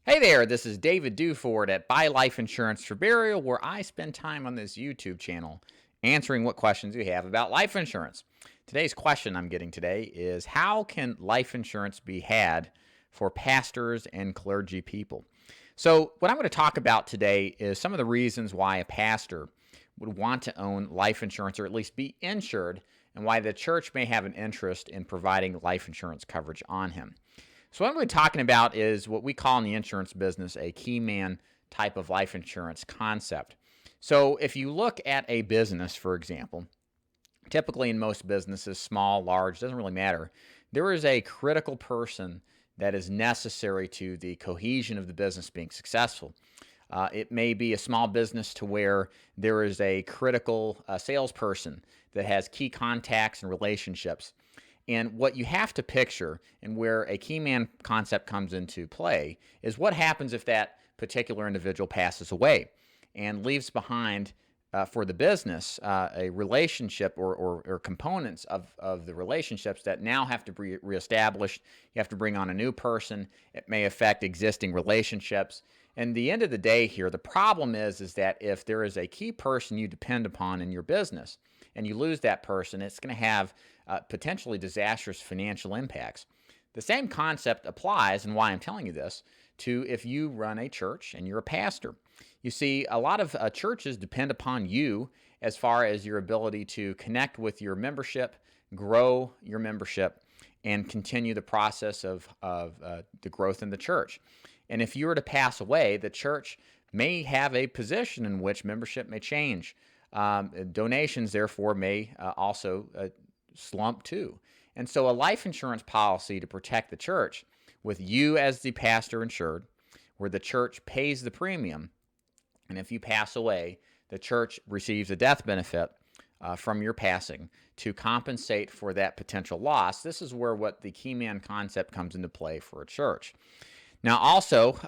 Hey there, this is David Duford at Buy Life Insurance for Burial, where I spend time on this YouTube channel answering what questions you have about life insurance. Today's question I'm getting today is, how can life insurance be had for pastors and clergy people? So what I'm going to talk about today is some of the reasons why a pastor would want to own life insurance, or at least be insured, and why the church may have an interest in providing life insurance coverage on him. So what we're talking about is what we call in the insurance business a key man type of life insurance concept. So if you look at a business, for example, typically in most businesses, small, large, doesn't really matter, there is a critical person that is necessary to the cohesion of the business being successful. It may be a small business to where there is a critical salesperson that has key contacts and relationships. And what you have to picture, and where a key man concept comes into play, is what happens if that particular individual passes away and leaves behind for the business a relationship or components of the relationships that now have to be reestablished. You have to bring on a new person. It may affect existing relationships. And the end of the day here, the problem is that if there is a key person you depend upon in your business and you lose that person, it's going to have potentially disastrous financial impacts. The same concept applies, and why I'm telling you this, to if you run a church and you're a pastor. You see, a lot of churches depend upon you as far as your ability to connect with your membership, grow your membership, and continue the process of the growth in the church. And if you were to pass away, the church may have a position in which membership may change. Donations, therefore, may also slump too. And so a life insurance policy to protect the church, with you as the pastor insured, where the church pays the premium, and if you pass away, the church receives a death benefit from your passing to compensate for that potential loss. This is where what the key man concept comes into play for a church. Now, also,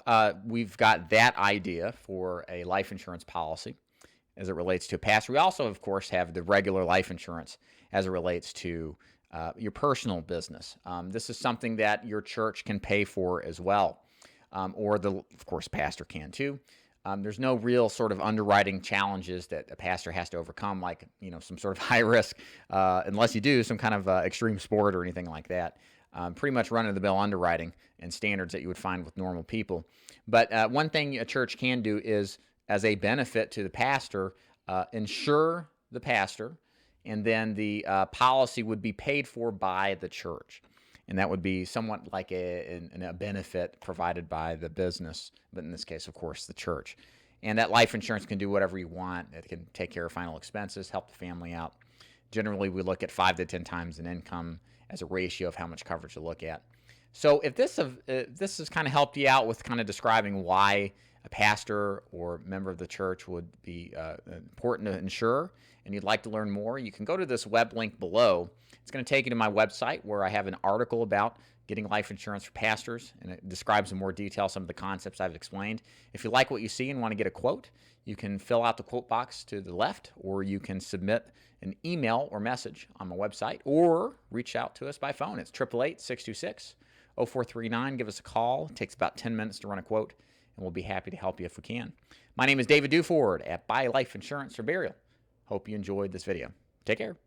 we've got that idea for a life insurance policy as it relates to a pastor. We also, of course, have the regular life insurance as it relates to your personal business. This is something that your church can pay for as well, or of course, pastor can too. There's no real sort of underwriting challenges that a pastor has to overcome, like some sort of high risk, unless you do some kind of extreme sport or anything like that. Pretty much run-of-the-mill underwriting and standards that you would find with normal people. But one thing a church can do is, as a benefit to the pastor, insure the pastor, and then the policy would be paid for by the church. And that would be somewhat like a benefit provided by the business, but in this case, of course, the church. And that life insurance can do whatever you want. It can take care of final expenses, help the family out. Generally, we look at 5 to 10 times an income as a ratio of how much coverage to look at. So if this has kind of helped you out with kind of describing why a pastor or member of the church would be important to insure, and you'd like to learn more, you can go to this web link below. It's going to take you to my website, where I have an article about getting life insurance for pastors, and it describes in more detail some of the concepts I've explained. If you like what you see and want to get a quote, you can fill out the quote box to the left, or you can submit an email or message on my website, or reach out to us by phone. It's 888-626-0439. Give us a call. It takes about 10 minutes to run a quote, and we'll be happy to help you if we can. My name is David Duford at Buy Life Insurance for Burial. Hope you enjoyed this video. Take care.